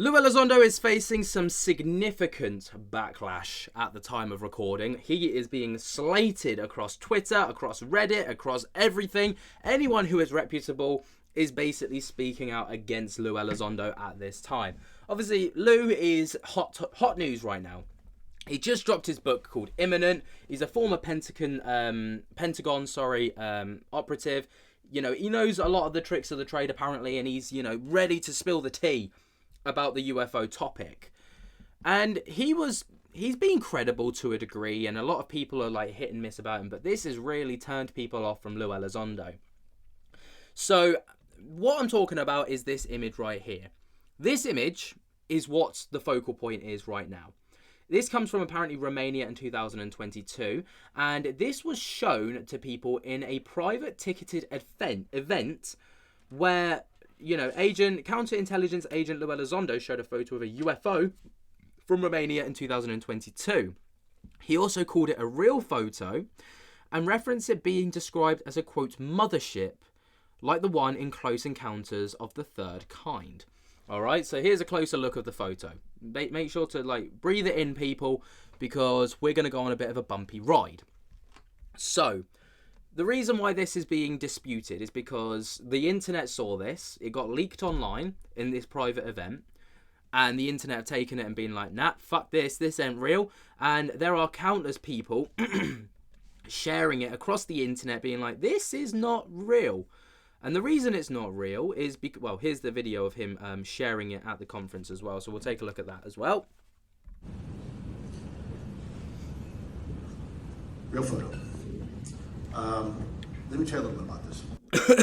Lou Elizondo is facing some significant backlash at the time of recording. He is being slated across Twitter, across Reddit, across everything. Anyone who is reputable is basically speaking out against Lou Elizondo at this time. Obviously, Lou is hot news right now. He just dropped his book called Imminent. He's a former Pentagon operative. You know, he knows a lot of the tricks of the trade apparently, and he's, you know, ready to spill the tea about the UFO topic. And he's being credible to a degree, and a lot of people are like hit and miss about him, but this has really turned people off from Lou Elizondo. So what I'm talking about is this image right here. This image is what the focal point is right now. This comes from apparently Romania in 2022, and this was shown to people in a private ticketed event where, you know, counterintelligence agent Lou Elizondo showed a photo of a UFO from Romania in 2022. He also called it a real photo and referenced it being described as a, quote, mothership, like the one in Close Encounters of the Third Kind. All right, so here's a closer look of the photo. Make sure to, like, breathe it in, people, because we're going to go on a bit of a bumpy ride. So the reason why this is being disputed is because the internet saw this. It got leaked online in this private event, and the internet have taken it and been like, nah, fuck this ain't real. And there are countless people sharing it across the internet being like, this is not real. And the reason it's not real is because, well, here's the video of him sharing it at the conference as well. So we'll take a look at that as well. Real photo. Let me tell you a little bit about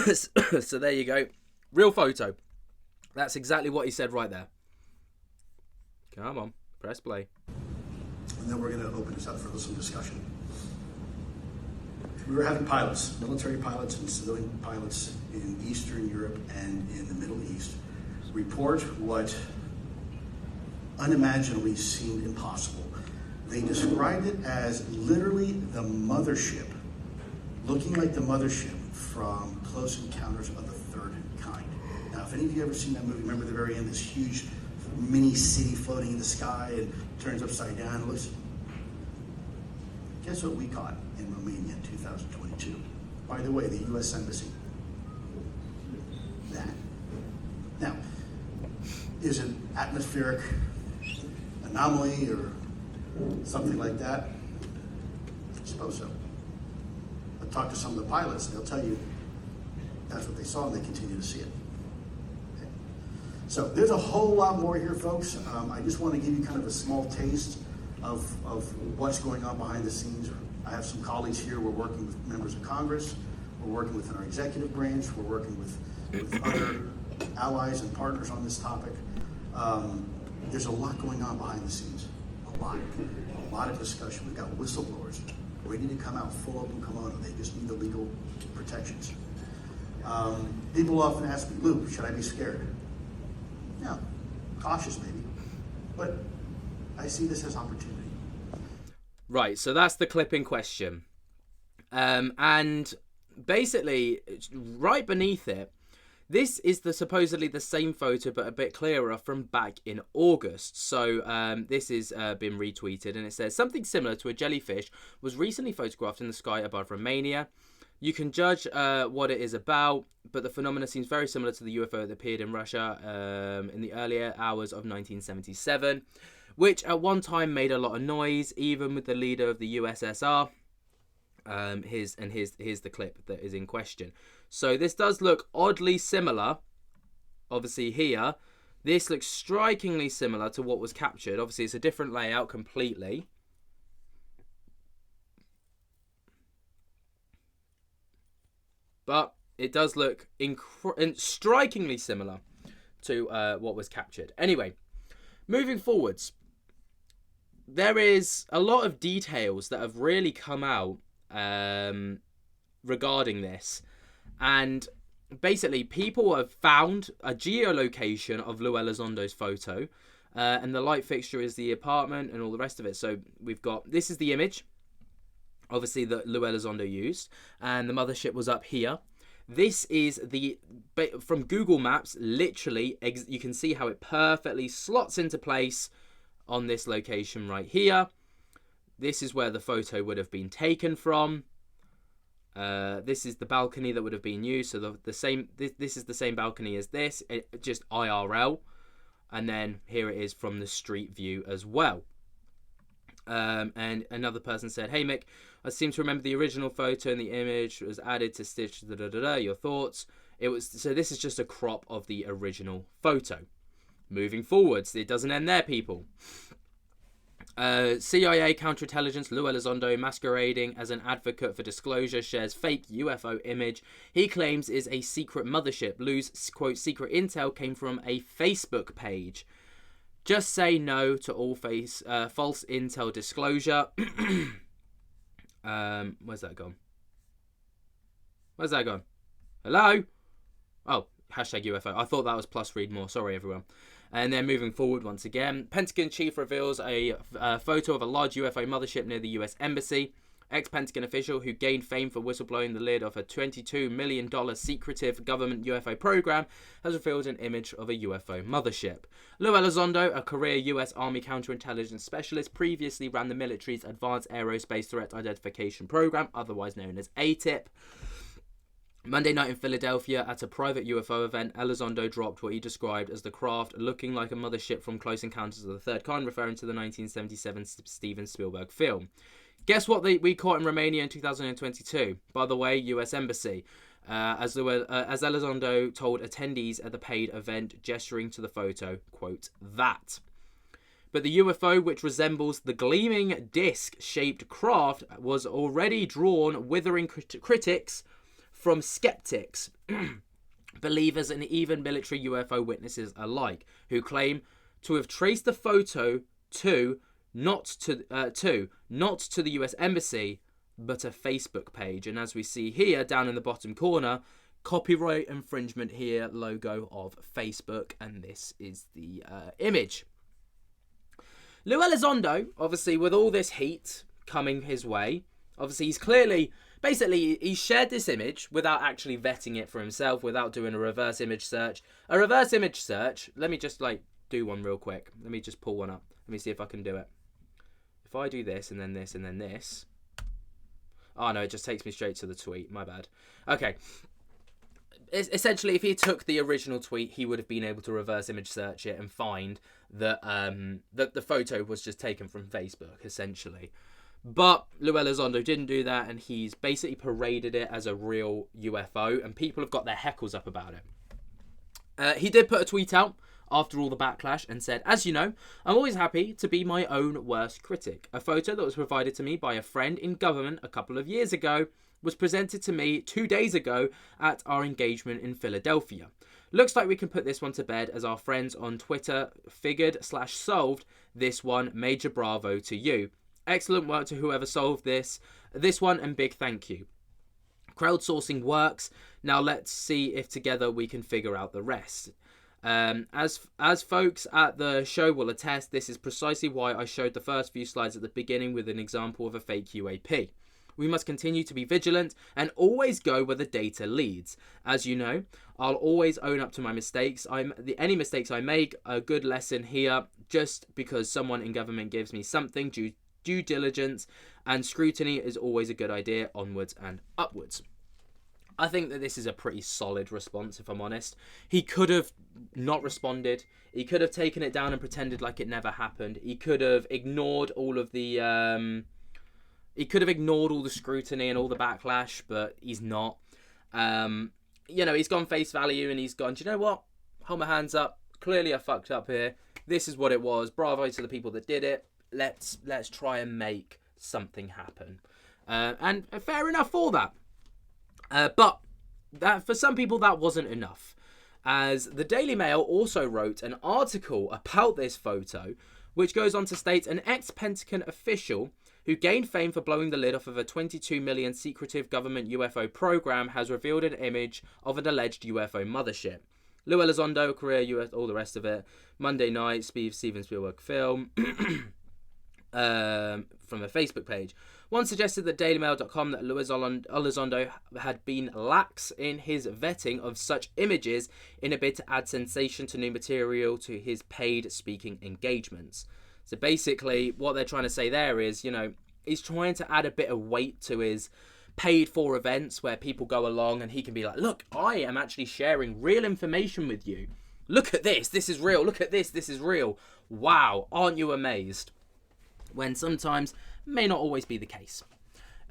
this. So there you go. Real photo. That's exactly what he said right there. Come on, press play. And then we're going to open this up for some discussion. We were having pilots, military pilots and civilian pilots in Eastern Europe and in the Middle East report what unimaginably seemed impossible. They described it as literally the mothership, looking like the mothership from Close Encounters of the Third Kind. Now, if any of you ever seen that movie, remember the very end, this huge mini city floating in the sky and turns upside down. It looks. Guess what we caught in Romania in 2022? By the way, the U.S. Embassy. That. Now, is it atmospheric anomaly or something like that? I suppose so. But talk to some of the pilots, and they'll tell you that's what they saw, and they continue to see it. Okay. So there's a whole lot more here, folks. I just want to give you kind of a small taste of what's going on behind the scenes. I have some colleagues here. We're working with members of Congress. We're working within our executive branch. We're working with other allies and partners on this topic. There's a lot going on behind the scenes. A lot of discussion. We've got whistleblowers ready to come out full open kimono. They just need the legal protections. People often ask me, Lou, should I be scared? Yeah, cautious maybe, but I see this as opportunity. Right, so that's the clip in question. And basically, right beneath it, this is supposedly the same photo, but a bit clearer from back in August. So this has been retweeted, and it says, something similar to a jellyfish was recently photographed in the sky above Romania. You can judge what it is about, but the phenomena seems very similar to the UFO that appeared in Russia in the earlier hours of 1977. Which at one time made a lot of noise, even with the leader of the USSR. Here's the clip that is in question. So this does look oddly similar. Obviously here, this looks strikingly similar to what was captured. Obviously it's a different layout completely. But it does look strikingly similar to what was captured. Anyway, moving forwards. There is a lot of details that have really come out regarding this. And basically, people have found a geolocation of Lou Elizondo's photo. And the light fixture is the apartment and all the rest of it. So we've got, this is the image, obviously, that Lou Elizondo used. And the mothership was up here. This is from Google Maps, literally, you can see how it perfectly slots into place on this location right here. This is where the photo would have been taken from. This is the balcony that would have been used. So this is the same balcony as this, just IRL. And then here it is from the street view as well. And another person said, "Hey Mick, I seem to remember the original photo and the image was added to stitch. Your thoughts?" So this is just a crop of the original photo. Moving forwards, it doesn't end there, people. CIA counterintelligence Lou Elizondo, masquerading as an advocate for disclosure, shares fake UFO image he claims is a secret mothership. Lou's, quote, secret intel came from a Facebook page. Just say no to all false intel disclosure. Where's that gone? Hello? Oh, hashtag UFO. I thought that was plus read more. Sorry, everyone. And then moving forward once again, Pentagon chief reveals a photo of a large UFO mothership near the US Embassy. Ex-Pentagon official who gained fame for whistleblowing the lid of a $22 million secretive government UFO program has revealed an image of a UFO mothership. Lou Elizondo, a career US Army counterintelligence specialist, previously ran the military's Advanced Aerospace Threat Identification Program, otherwise known as ATIP. Monday night in Philadelphia, at a private UFO event, Elizondo dropped what he described as the craft looking like a mothership from Close Encounters of the Third Kind, referring to the 1977 Steven Spielberg film. Guess what we caught in Romania in 2022? By the way, US Embassy. As Elizondo told attendees at the paid event, gesturing to the photo, quote, that. But the UFO, which resembles the gleaming disc-shaped craft, was already drawn withering critics from skeptics, believers, and even military UFO witnesses alike, who claim to have traced the photo not to the US Embassy, but a Facebook page. And as we see here, down in the bottom corner, copyright infringement here, logo of Facebook, and this is the image. Lou Elizondo, obviously, with all this heat coming his way, obviously he's clearly... Basically, he shared this image without actually vetting it for himself, without doing a reverse image search. A reverse image search, let me just do one real quick. Let me just pull one up. Let me see if I can do it. If I do this and then this and then this. Oh no, it just takes me straight to the tweet. My bad. Okay. Essentially, if he took the original tweet, he would have been able to reverse image search it and find that the photo was just taken from Facebook, essentially. But Lou Elizondo didn't do that, and he's basically paraded it as a real UFO, and people have got their heckles up about it. He did put a tweet out after all the backlash and said, "As you know, I'm always happy to be my own worst critic. A photo that was provided to me by a friend in government a couple of years ago was presented to me 2 days ago at our engagement in Philadelphia. Looks like we can put this one to bed, as our friends on Twitter figured/solved this one. Major bravo to you. Excellent work to whoever solved this one, and big thank you. Crowdsourcing works. Now let's see if together we can figure out the rest. As folks at the show will attest, this is precisely why I showed the first few slides at the beginning with an example of a fake UAP. We must continue to be vigilant and always go where the data leads. As you know, I'll always own up to my mistakes. Any mistakes I make, a good lesson here. Just because someone in government gives me something, due diligence and scrutiny is always a good idea, onwards and upwards." I think that this is a pretty solid response, if I'm honest. He could have not responded. He could have taken it down and pretended like it never happened. He could have ignored all of the scrutiny and all the backlash, but he's not. He's gone face value, and he's gone, do you know what? Hold my hands up. Clearly I fucked up here. This is what it was. Bravo to the people that did it. Let's try and make something happen. And fair enough for that. But that for some people that wasn't enough, as the Daily Mail also wrote an article about this photo, which goes on to state an ex-Pentagon official who gained fame for blowing the lid off of a $22 million secretive government UFO program has revealed an image of an alleged UFO mothership. Lou Elizondo, career US, all the rest of it. Monday night, Steven Spielberg film. from a Facebook page. One suggested that dailymail.com that Luis Elizondo had been lax in his vetting of such images in a bid to add sensation to new material to his paid speaking engagements. So basically, what they're trying to say there is, he's trying to add a bit of weight to his paid for events where people go along and he can be like, look, I am actually sharing real information with you. Look at this. This is real. Look at this. This is real. Wow. Aren't you amazed? When sometimes may not always be the case.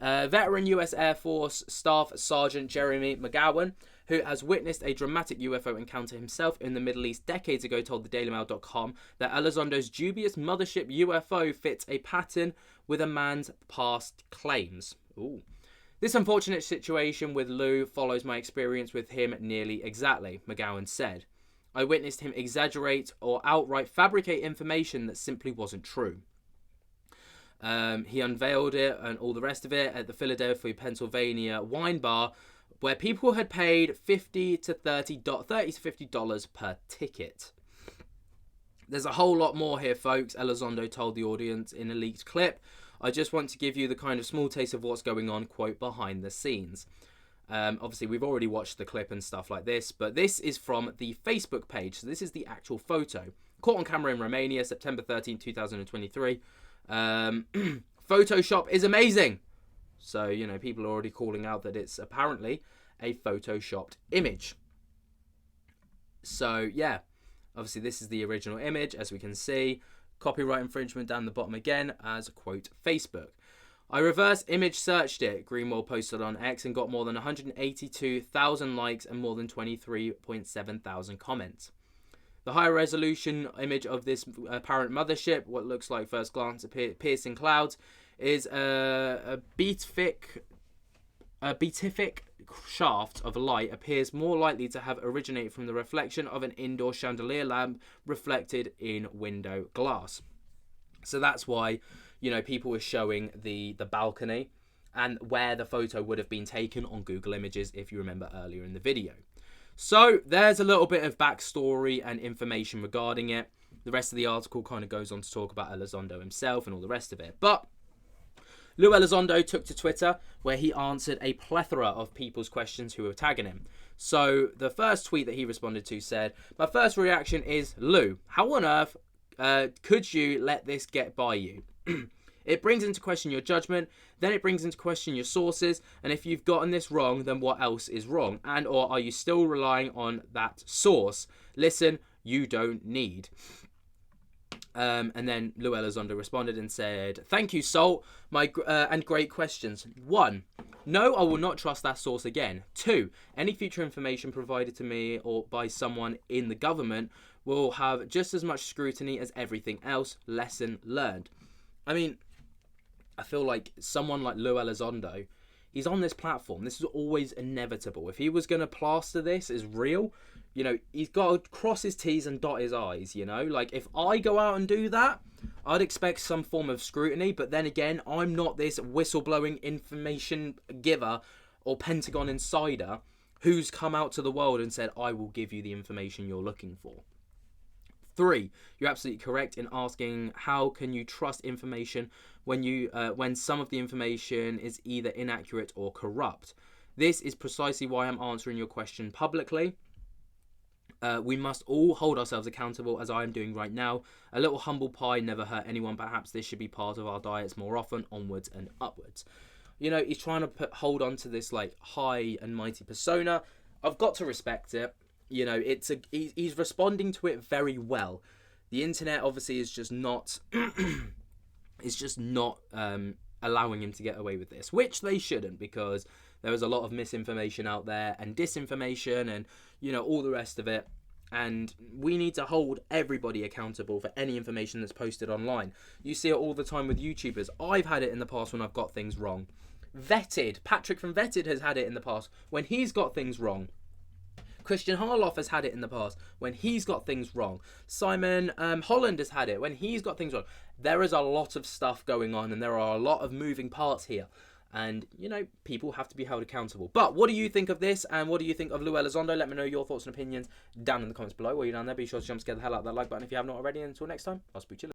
Veteran US Air Force Staff Sergeant Jeremy McGowan, who has witnessed a dramatic UFO encounter himself in the Middle East decades ago, told the DailyMail.com that Elizondo's dubious mothership UFO fits a pattern with a man's past claims. Ooh. This unfortunate situation with Lou follows my experience with him nearly exactly, McGowan said. I witnessed him exaggerate or outright fabricate information that simply wasn't true. He unveiled it and all the rest of it at the Philadelphia, Pennsylvania wine bar, where people had paid $30 to $50 per ticket. There's a whole lot more here, folks, Elizondo told the audience in a leaked clip. I just want to give you the kind of small taste of what's going on, quote, behind the scenes. Obviously, we've already watched the clip and stuff like this, but this is from the Facebook page. So this is the actual photo. Caught on camera in Romania, September 13, 2023. Photoshop is amazing. So, people are already calling out that it's apparently a photoshopped image. So, yeah. Obviously, this is the original image, as we can see. Copyright infringement down the bottom again as, quote, Facebook. I reverse image searched it, Greenwald posted on X, and got more than 182,000 likes and more than 23.7 thousand comments. The high resolution image of this apparent mothership, what looks like first glance piercing clouds, is a beatific shaft of light appears more likely to have originated from the reflection of an indoor chandelier lamp reflected in window glass. So that's why, people were showing the balcony and where the photo would have been taken on Google Images, if you remember earlier in the video. So there's a little bit of backstory and information regarding it. The rest of the article kind of goes on to talk about Elizondo himself and all the rest of it. But Lou Elizondo took to Twitter, where he answered a plethora of people's questions who were tagging him. So the first tweet that he responded to said, my first reaction is, Lou, how on earth could you let this get by you? It brings into question your judgment, then it brings into question your sources, and if you've gotten this wrong, then what else is wrong? And or are you still relying on that source? Listen, you don't need. And then Lou Elizondo responded and said, thank you, Salt, and great questions. 1, no, I will not trust that source again. 2, any future information provided to me or by someone in the government will have just as much scrutiny as everything else. Lesson learned. I mean, I feel like someone like Lou Elizondo, he's on this platform. This is always inevitable. If he was going to plaster this as real, he's got to cross his T's and dot his I's, Like, if I go out and do that, I'd expect some form of scrutiny. But then again, I'm not this whistleblowing information giver or Pentagon insider who's come out to the world and said, I will give you the information you're looking for. 3, you're absolutely correct in asking how can you trust information when some of the information is either inaccurate or corrupt. This is precisely why I'm answering your question publicly. We must all hold ourselves accountable, as I am doing right now. A little humble pie never hurt anyone. Perhaps this should be part of our diets more often, onwards and upwards. He's trying to hold on to this like high and mighty persona. I've got to respect it. He's responding to it very well. The internet obviously is just not allowing him to get away with this, which they shouldn't, because there is a lot of misinformation out there and disinformation and all the rest of it, and we need to hold everybody accountable for any information that's posted online. You see it all the time with YouTubers. I've had it in the past when I've got things wrong. Patrick from Vetted has had it in the past when he's got things wrong. Christian Harloff has had it in the past when he's got things wrong. Simon Holland has had it when he's got things wrong. There is a lot of stuff going on and there are a lot of moving parts here. And, people have to be held accountable. But what do you think of this? And what do you think of Lou Elizondo? Let me know your thoughts and opinions down in the comments below. While you're down there, be sure to jump scare the hell out of that like button if you haven't already. And until next time, I'll speak to you later.